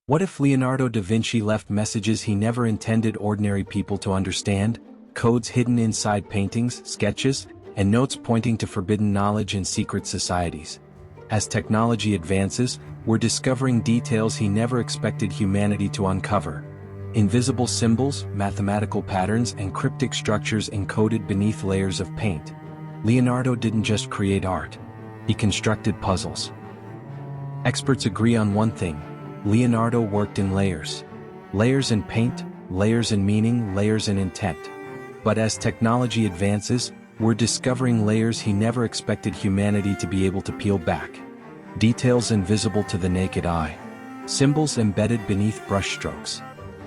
What if Leonardo da Vinci left messages he never intended ordinary people to understand, codes hidden inside paintings, sketches, and notes pointing to forbidden knowledge in secret societies? As technology advances, we're discovering details he never expected humanity to uncover. Invisible symbols, mathematical patterns, and cryptic structures encoded beneath layers of paint. Leonardo didn't just create art. He constructed puzzles. Experts agree on one thing: Leonardo worked in layers. Layers in paint, layers in meaning, layers in intent. But as technology advances, we're discovering layers he never expected humanity to be able to peel back. Details invisible to the naked eye. Symbols embedded beneath brushstrokes.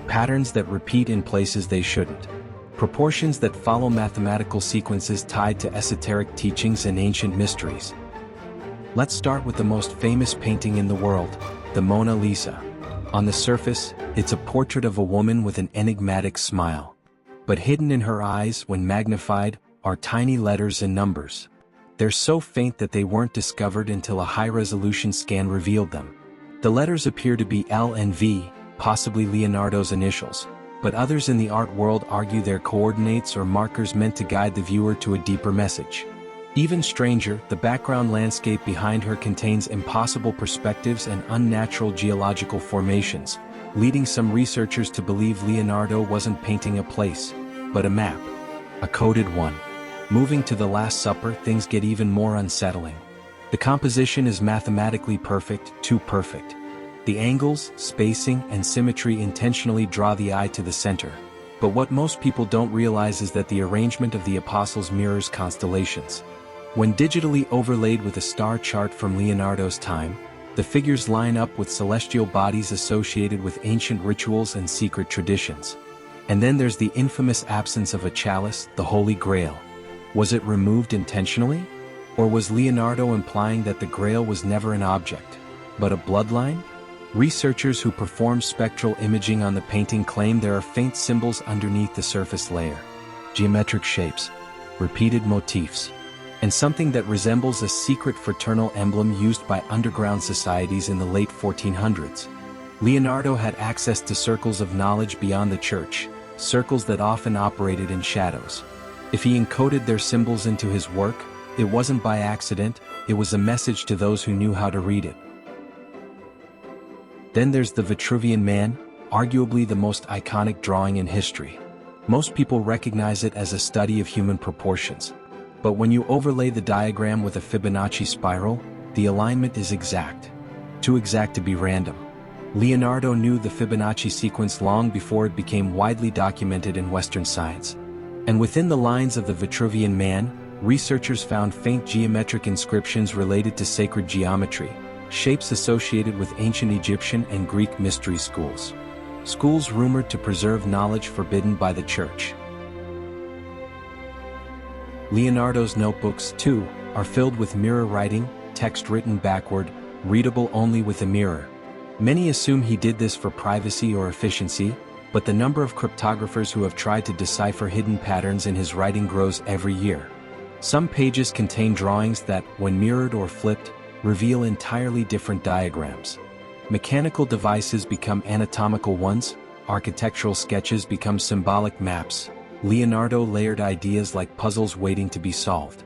Patterns that repeat in places they shouldn't. Proportions that follow mathematical sequences tied to esoteric teachings and ancient mysteries. Let's start with the most famous painting in the world, the Mona Lisa. On the surface, it's a portrait of a woman with an enigmatic smile. But hidden in her eyes, when magnified, are tiny letters and numbers. They're so faint that they weren't discovered until a high-resolution scan revealed them. The letters appear to be L and V, possibly Leonardo's initials, but others in the art world argue they're coordinates or markers meant to guide the viewer to a deeper message. Even stranger, the background landscape behind her contains impossible perspectives and unnatural geological formations, leading some researchers to believe Leonardo wasn't painting a place, but a map. A coded one. Moving to the Last Supper, things get even more unsettling. The composition is mathematically perfect, too perfect. The angles, spacing, and symmetry intentionally draw the eye to the center. But what most people don't realize is that the arrangement of the apostles mirrors constellations. When digitally overlaid with a star chart from Leonardo's time, the figures line up with celestial bodies associated with ancient rituals and secret traditions. And then there's the infamous absence of a chalice, the Holy Grail. Was it removed intentionally? Or was Leonardo implying that the Grail was never an object, but a bloodline? Researchers who perform spectral imaging on the painting claim there are faint symbols underneath the surface layer. Geometric shapes, repeated motifs, and something that resembles a secret fraternal emblem used by underground societies in the late 1400s. Leonardo had access to circles of knowledge beyond the church, circles that often operated in shadows. If he encoded their symbols into his work, it wasn't by accident, it was a message to those who knew how to read it. Then there's the Vitruvian Man, arguably the most iconic drawing in history. Most people recognize it as a study of human proportions. But when you overlay the diagram with a Fibonacci spiral, the alignment is exact. Too exact to be random. Leonardo knew the Fibonacci sequence long before it became widely documented in Western science. And within the lines of the Vitruvian Man, researchers found faint geometric inscriptions related to sacred geometry, shapes associated with ancient Egyptian and Greek mystery schools. Schools rumored to preserve knowledge forbidden by the church. Leonardo's notebooks, too, are filled with mirror writing, text written backward, readable only with a mirror. Many assume he did this for privacy or efficiency, but the number of cryptographers who have tried to decipher hidden patterns in his writing grows every year. Some pages contain drawings that, when mirrored or flipped, reveal entirely different diagrams. Mechanical devices become anatomical ones, architectural sketches become symbolic maps. Leonardo layered ideas like puzzles waiting to be solved.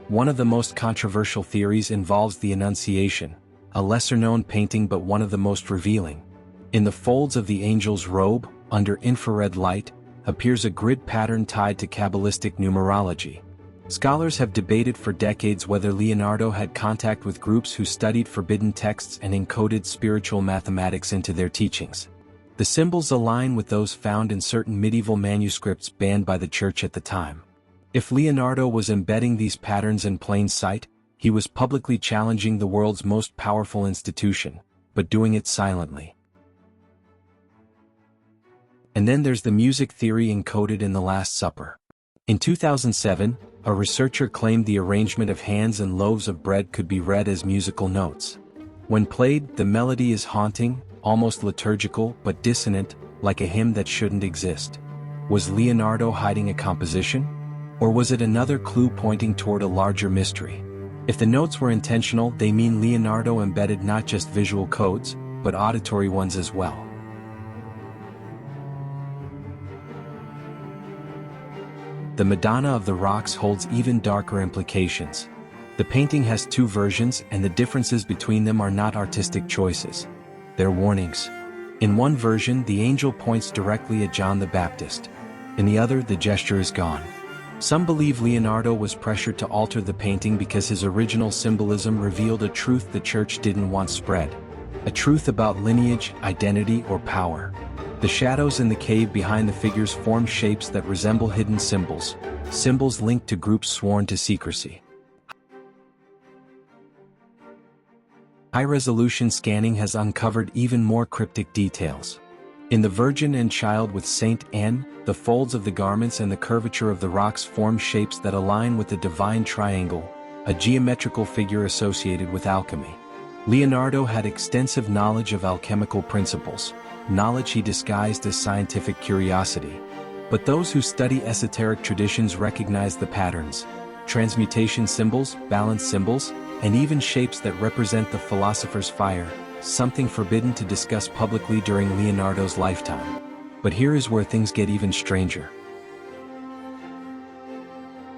One of the most controversial theories involves the Annunciation, a lesser-known painting but one of the most revealing. In the folds of the angel's robe, under infrared light, appears a grid pattern tied to Kabbalistic numerology. Scholars have debated for decades whether Leonardo had contact with groups who studied forbidden texts and encoded spiritual mathematics into their teachings. The symbols align with those found in certain medieval manuscripts banned by the church at the time. If Leonardo was embedding these patterns in plain sight, he was publicly challenging the world's most powerful institution, but doing it silently. And then there's the music theory encoded in the Last Supper. In 2007, a researcher claimed the arrangement of hands and loaves of bread could be read as musical notes. When played, the melody is haunting, almost liturgical, but dissonant, like a hymn that shouldn't exist. Was Leonardo hiding a composition? Or was it another clue pointing toward a larger mystery? If the notes were intentional, they mean Leonardo embedded not just visual codes, but auditory ones as well. The Madonna of the Rocks holds even darker implications. The painting has two versions, and the differences between them are not artistic choices. They're warnings. In one version, the angel points directly at John the Baptist. In the other, the gesture is gone. Some believe Leonardo was pressured to alter the painting because his original symbolism revealed a truth the church didn't want spread. A truth about lineage, identity, or power. The shadows in the cave behind the figures form shapes that resemble hidden symbols, symbols linked to groups sworn to secrecy. High-resolution scanning has uncovered even more cryptic details. In the Virgin and Child with Saint Anne, the folds of the garments and the curvature of the rocks form shapes that align with the divine triangle, a geometrical figure associated with alchemy. Leonardo had extensive knowledge of alchemical principles, knowledge he disguised as scientific curiosity. But those who study esoteric traditions recognize the patterns, transmutation symbols, balance symbols, and even shapes that represent the philosopher's fire, something forbidden to discuss publicly during Leonardo's lifetime. But here is where things get even stranger.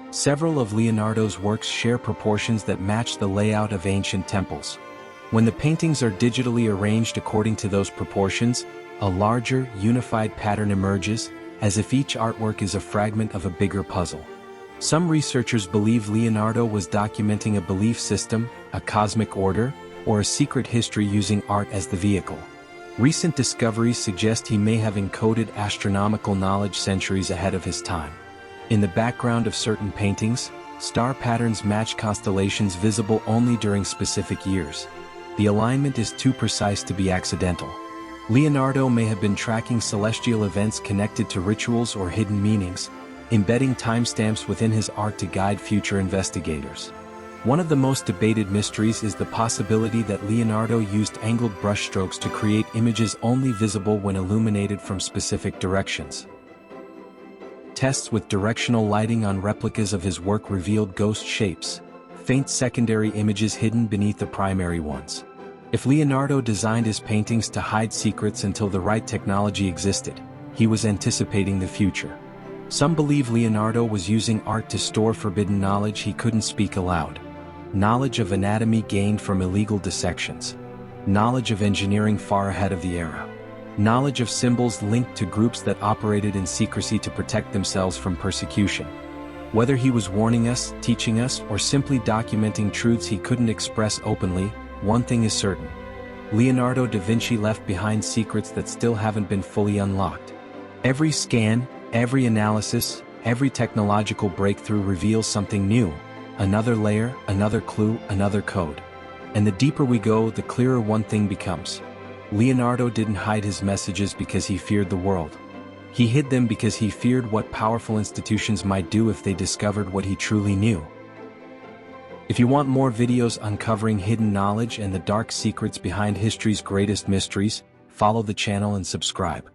Several of Leonardo's works share proportions that match the layout of ancient temples. When the paintings are digitally arranged according to those proportions, a larger, unified pattern emerges, as if each artwork is a fragment of a bigger puzzle. Some researchers believe Leonardo was documenting a belief system, a cosmic order, or a secret history using art as the vehicle. Recent discoveries suggest he may have encoded astronomical knowledge centuries ahead of his time. In the background of certain paintings, star patterns match constellations visible only during specific years. The alignment is too precise to be accidental. Leonardo may have been tracking celestial events connected to rituals or hidden meanings, embedding timestamps within his art to guide future investigators. One of the most debated mysteries is the possibility that Leonardo used angled brushstrokes to create images only visible when illuminated from specific directions. Tests with directional lighting on replicas of his work revealed ghost shapes, faint secondary images hidden beneath the primary ones. If Leonardo designed his paintings to hide secrets until the right technology existed, he was anticipating the future. Some believe Leonardo was using art to store forbidden knowledge he couldn't speak aloud. Knowledge of anatomy gained from illegal dissections. Knowledge of engineering far ahead of the era. Knowledge of symbols linked to groups that operated in secrecy to protect themselves from persecution. Whether he was warning us, teaching us, or simply documenting truths he couldn't express openly, one thing is certain. Leonardo da Vinci left behind secrets that still haven't been fully unlocked. Every scan, every analysis, every technological breakthrough reveals something new. Another layer, another clue, another code. And the deeper we go, the clearer one thing becomes. Leonardo didn't hide his messages because he feared the world. He hid them because he feared what powerful institutions might do if they discovered what he truly knew. If you want more videos uncovering hidden knowledge and the dark secrets behind history's greatest mysteries, follow the channel and subscribe.